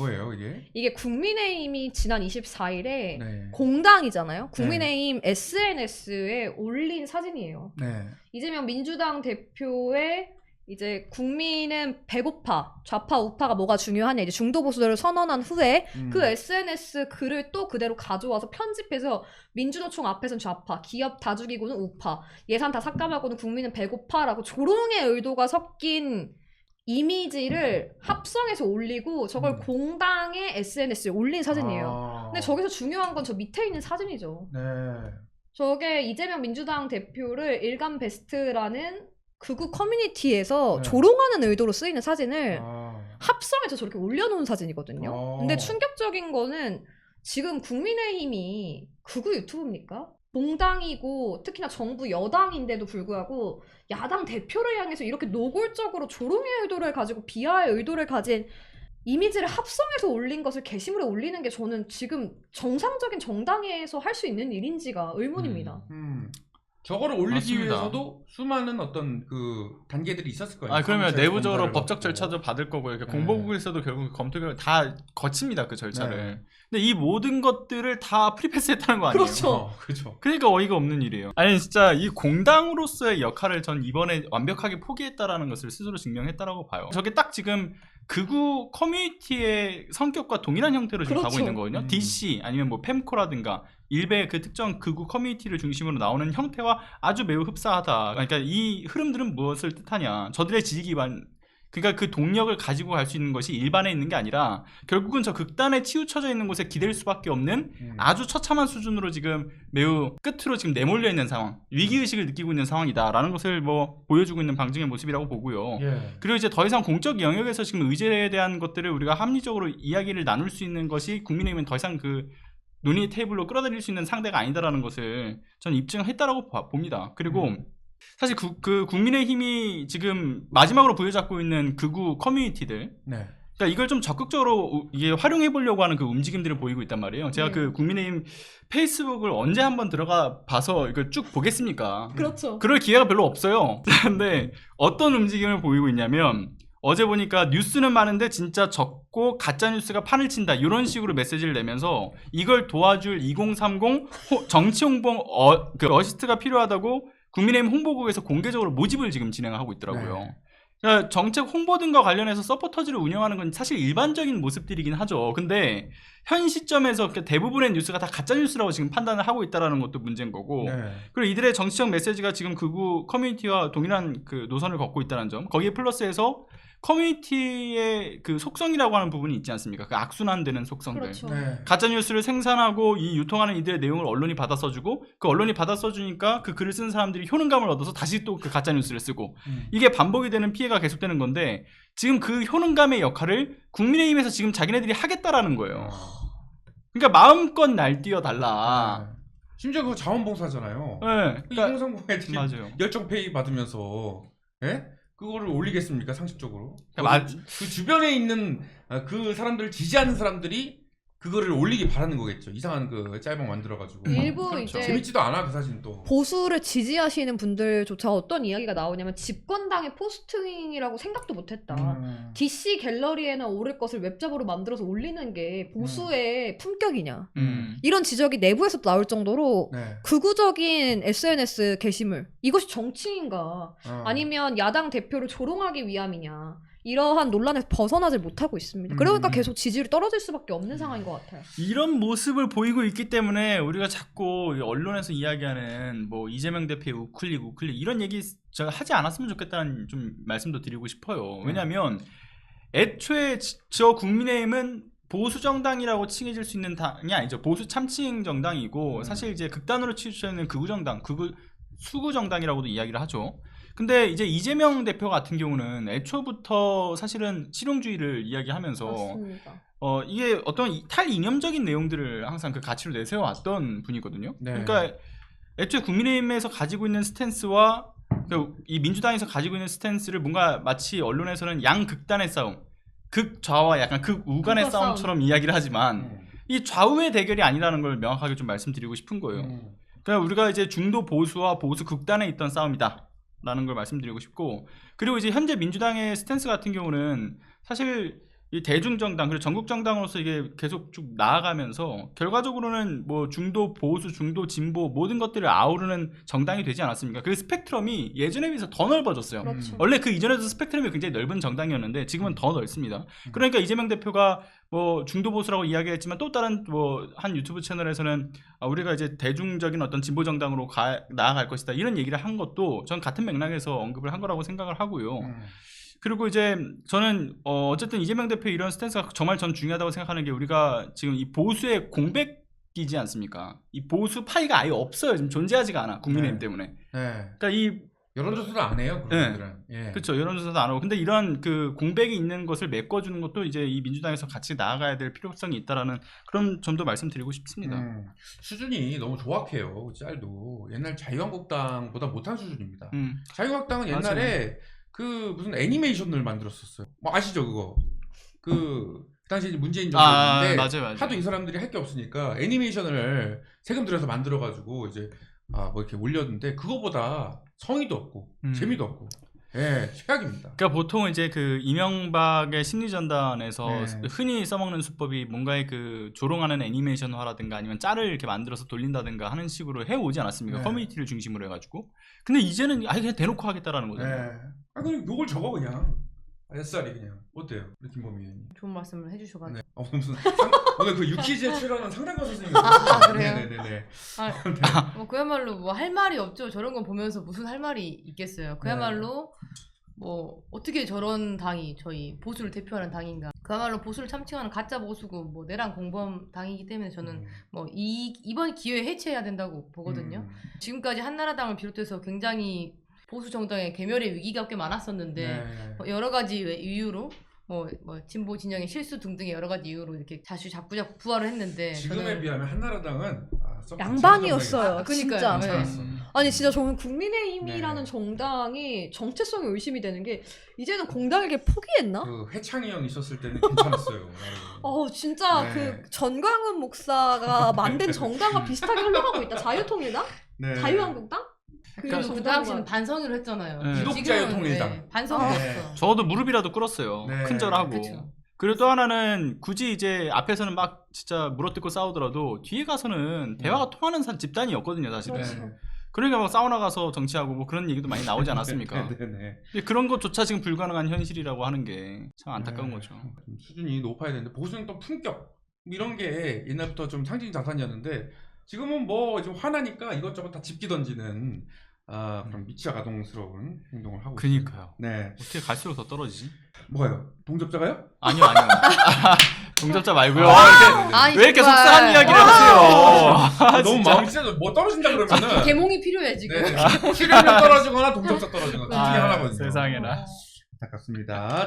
뭐예요 이게? 이게 국민의힘이 지난 24일에 네. 공당이잖아요. 국민의힘 SNS에 올린 사진이에요. 네. 이재명 민주당 대표의 이제 국민은 배고파, 좌파 우파가 뭐가 중요하냐 이제 중도 보수를 선언한 후에 그 SNS 글을 또 그대로 가져와서 편집해서 민주노총 앞에선 좌파, 기업 다 죽이고는 우파, 예산 다 삭감하고는 국민은 배고파라고 조롱의 의도가 섞인 이미지를 합성해서 올리고 저걸 공당의 SNS에 올린 사진이에요. 근데 저기서 중요한 건 저 밑에 있는 사진이죠. 네. 저게 이재명 민주당 대표를 일간 베스트라는 극우 커뮤니티에서 네. 조롱하는 의도로 쓰이는 사진을 합성해서 저렇게 올려놓은 사진이거든요. 근데 충격적인 거는 지금 국민의힘이 극우 유튜브입니까? 공당이고 특히나 정부 여당인데도 불구하고 야당 대표를 향해서 이렇게 노골적으로 조롱의 의도를 가지고 비하의 의도를 가진 이미지를 합성해서 올린 것을 게시물에 올리는 게 저는 지금 정상적인 정당에서 할 수 있는 일인지가 의문입니다. 저거를 올리기 맞습니다. 위해서도 수많은 어떤 그 단계들이 있었을 거예요. 아 그러면 사무처에서 내부적으로 검사를 법적 받고. 절차도 받을 거고 이렇게 네. 공보국에서도 결국 검토를 다 거칩니다 그 절차를. 네. 근데 이 모든 것들을 다 프리패스했다는 거 아니에요? 그렇죠. 그렇죠. 그러니까 어이가 없는 일이에요. 아니 진짜 이 공당으로서의 역할을 전 이번에 완벽하게 포기했다라는 것을 스스로 증명했다라고 봐요. 저게 딱 지금 극우 커뮤니티의 성격과 동일한 형태로 지금 그렇죠. 가고 있는 거거든요. DC 아니면 뭐 팸코라든가 일베 그 특정 극우 커뮤니티를 중심으로 나오는 형태와 아주 매우 흡사하다. 그러니까 이 흐름들은 무엇을 뜻하냐? 저들의 지지 기반, 그러니까 그 동력을 가지고 갈 수 있는 것이 일반에 있는 게 아니라 결국은 저 극단에 치우쳐져 있는 곳에 기댈 수밖에 없는 아주 처참한 수준으로 지금 매우 끝으로 지금 내몰려 있는 상황, 위기의식을 느끼고 있는 상황이다라는 것을 뭐 보여주고 있는 방증의 모습이라고 보고요. 예. 그리고 이제 더 이상 공적 영역에서 지금 의제에 대한 것들을 우리가 합리적으로 이야기를 나눌 수 있는 것이 국민의힘은 더 이상 그 논의 테이블로 끌어들일 수 있는 상대가 아니다라는 것을 전 입증했다라고 봅니다. 그리고 사실 그 국민의힘이 지금 마지막으로 부여잡고 있는 극우 커뮤니티들, 네. 그러니까 이걸 좀 적극적으로 이게 활용해 보려고 하는 그 움직임들을 보이고 있단 말이에요. 제가 네. 그 국민의힘 페이스북을 언제 한번 들어가 봐서 이걸 쭉 보겠습니까? 그렇죠. 그럴 기회가 별로 없어요. 근데 어떤 움직임을 보이고 있냐면 어제 보니까 뉴스는 많은데 진짜 적고 가짜 뉴스가 판을 친다 이런 식으로 메시지를 내면서 이걸 도와줄 2030 정치 홍보 그 어시스트가 필요하다고 국민의힘 홍보국에서 공개적으로 모집을 지금 진행하고 있더라고요. 네. 그러니까 정책 홍보 등과 관련해서 서포터즈를 운영하는 건 사실 일반적인 모습들이긴 하죠. 근데 현 시점에서 대부분의 뉴스가 다 가짜 뉴스라고 지금 판단을 하고 있다는 것도 문제인 거고, 네. 그리고 이들의 정치적 메시지가 지금 극우 커뮤니티와 동일한 그 노선을 걷고 있다는 점, 거기에 플러스해서 커뮤니티의 그 속성이라고 하는 부분이 있지 않습니까? 그 악순환되는 속성들. 그렇죠. 네. 가짜 뉴스를 생산하고 이 유통하는 이들의 내용을 언론이 받아 써주고 그 언론이 받아 써주니까 그 글을 쓴 사람들이 효능감을 얻어서 다시 또 그 가짜 뉴스를 쓰고 이게 반복이 되는 피해가 계속되는 건데 지금 그 효능감의 역할을 국민의힘에서 지금 자기네들이 하겠다라는 거예요. 그러니까 마음껏 날뛰어 달라. 네. 심지어 그거 자원봉사잖아요. 네. 그러니까 2030에 맞아요. 열정페이 받으면서 예? 그거를 올리겠습니까 상식적으로? 그러니까 그 주변에 있는 그 사람들을 지지하는 사람들이 그거를 올리기 바라는 거겠죠. 이상한 그 짤방 만들어가지고 일부 그렇죠. 이제 재밌지도 않아 그 사진 또. 보수를 지지하시는 분들조차 어떤 이야기가 나오냐면 집권당의 포스팅이라고 생각도 못했다. DC 갤러리에나 오를 것을 웹잡으로 만들어서 올리는 게 보수의 품격이냐. 이런 지적이 내부에서도 나올 정도로 네. 극우적인 SNS 게시물, 이것이 정치인가 아니면 야당 대표를 조롱하기 위함이냐, 이러한 논란에서 벗어나질 못하고 있습니다. 그러니까 계속 지지율이 떨어질 수밖에 없는 상황인 것 같아요. 이런 모습을 보이고 있기 때문에 우리가 자꾸 언론에서 이야기하는 뭐 이재명 대표의 우클릭 이런 얘기 제가 하지 않았으면 좋겠다는 좀 말씀도 드리고 싶어요. 왜냐하면 애초에 저 국민의힘은 보수 정당이라고 칭해질 수 있는 당이 아니죠. 보수 참칭 정당이고 사실 이제 극단으로 치우쳐 있는 극우 정당, 수구 정당이라고도 이야기를 하죠. 근데 이제 이재명 대표 같은 경우는 애초부터 사실은 실용주의를 이야기하면서 맞습니다. 이게 어떤 탈이념적인 내용들을 항상 그 가치로 내세워왔던 분이거든요. 네. 그러니까 애초에 국민의힘에서 가지고 있는 스탠스와 이 민주당에서 가지고 있는 스탠스를 뭔가 마치 언론에서는 양극단의 싸움, 극좌와 약간 극우간의 극과 싸움처럼 이야기를 하지만 이 좌우의 대결이 아니라는 걸 명확하게 좀 말씀드리고 싶은 거예요. 그러니까 우리가 이제 중도 보수와 보수 극단에 있던 싸움이다 라는 걸 말씀드리고 싶고, 그리고 이제 현재 민주당의 스탠스 같은 경우는 사실 이 대중정당 그리고 전국정당으로서 이게 계속 쭉 나아가면서 결과적으로는 뭐 중도 보수, 중도 진보 모든 것들을 아우르는 정당이 되지 않았습니까? 그 스펙트럼이 예전에 비해서 더 넓어졌어요. 그렇죠. 원래 그 이전에도 스펙트럼이 굉장히 넓은 정당이었는데 지금은 더 넓습니다. 그러니까 이재명 대표가 뭐 중도 보수라고 이야기했지만 또 다른 뭐 한 유튜브 채널에서는 우리가 이제 대중적인 어떤 진보 정당으로 나아갈 것이다 이런 얘기를 한 것도 전 같은 맥락에서 언급을 한 거라고 생각을 하고요. 그리고 이제 저는 어쨌든 이재명 대표의 이런 스탠스가 정말 전 중요하다고 생각하는 게 우리가 지금 이 보수의 공백이지 않습니까? 이 보수 파이가 아예 없어요. 지금 존재하지가 않아 국민의힘 때문에. 네. 그러니까 이 여론조사도 안 해요. 그런 네. 분들은. 예. 그렇죠. 여론조사도 안 하고. 근데 이런 그 공백이 있는 것을 메꿔주는 것도 이제 이 민주당에서 같이 나아가야 될 필요성이 있다라는 그런 점도 말씀드리고 싶습니다. 수준이 너무 조악해요. 짤도 옛날 자유한국당보다 못한 수준입니다. 자유한국당은 맞아요. 옛날에 그 무슨 애니메이션을 만들었었어요. 뭐 아시죠 그거? 그 당시 이제 문재인 정부였는데 맞아요. 하도 이 사람들이 할 게 없으니까 애니메이션을 세금 들여서 만들어가지고 이제 뭐 이렇게 올렸는데 그거보다 성의도 없고 재미도 없고 예 최악입니다. 그러니까 보통 이제 그 이명박의 심리전단에서 네. 흔히 써먹는 수법이 뭔가의 그 조롱하는 애니메이션화라든가 아니면 짤을 이렇게 만들어서 돌린다든가 하는 식으로 해오지 않았습니까? 네. 커뮤니티를 중심으로 해가지고. 근데 이제는 아예 그냥 대놓고 하겠다라는 네. 거잖아요. 그냥 욕을 적어 그냥 SR이 그냥 어때요? 우리 김범희 의원님. 좋은 말씀을 해주셔가지고. 네. 무슨 오늘 그 유퀴즈에 출연한 상당과 선생님. 그래요? 네네네. 뭐 그야말로 뭐 할 말이 없죠. 저런 거 보면서 무슨 할 말이 있겠어요. 그야말로 뭐 어떻게 저런 당이 저희 보수를 대표하는 당인가. 그야말로 보수를 참칭하는 가짜 보수고 뭐 내란 공범 당이기 때문에 저는 뭐 이번 기회에 해체해야 된다고 보거든요. 지금까지 한나라당을 비롯해서 굉장히 보수 정당의 괴멸의 위기가 꽤 많았었는데 네. 뭐 여러 가지 이유로 뭐 진보 진영의 실수 등등의 여러 가지 이유로 이렇게 자꾸 부활을 했는데 지금에 저는- 비하면 한나라당은 양반이었어요. 그러니까요. 진짜. 네. 괜찮았어. 아니 진짜 저는 국민의힘이라는 네. 정당이 정체성이 의심이 되는 게 이제는 공당에게 포기했나? 그 해창이 형 있었을 때는 괜찮았어요. 진짜 네. 그 전광훈 목사가 만든 정당과 비슷하게 흘러가고 있다. 자유통일당? 네. 자유한국당? 그리고 그 정당과- 당시는 반성을 했잖아요. 네. 기독자유통일당. 반성을 아. 했어. 적어도 무릎이라도 꿇었어요. 네. 큰절하고. 그쵸. 그리고 또 하나는 굳이 이제 앞에서는 막 진짜 물어뜯고 싸우더라도 뒤에 가서는 대화가 통하는 집단이었거든요, 사실은. 그렇죠. 그러니까 막 사우나 가서 정치하고 뭐 그런 얘기도 많이 나오지 않았습니까? 네네. 근데 그런 것조차 지금 불가능한 현실이라고 하는 게 참 안타까운 거죠. 좀 수준이 높아야 되는데 보수는 또 품격 이런 게 옛날부터 좀 상징 자산이었는데 지금은 뭐 좀 화나니까 이것저것 다 집기 던지는 그런 미치가 가동스러운 행동을 하고 그니까요. 있습니다. 네. 어떻게 갈수록 더 떨어지지? 뭐예요? 동접자가요? 아니요. 동접자 말고요. 네네네. 아니, 왜 이렇게 정말. 속상한 이야기를 하세요? 너무 진짜. 마음이 찢어져. 뭐 떨어진다 그러면은 계몽이 필요해 지금. 네. 출연료 떨어지거나 동접자 떨어지거나 둘 중에 아, 하나거든요. 세상에나. 안타깝습니다.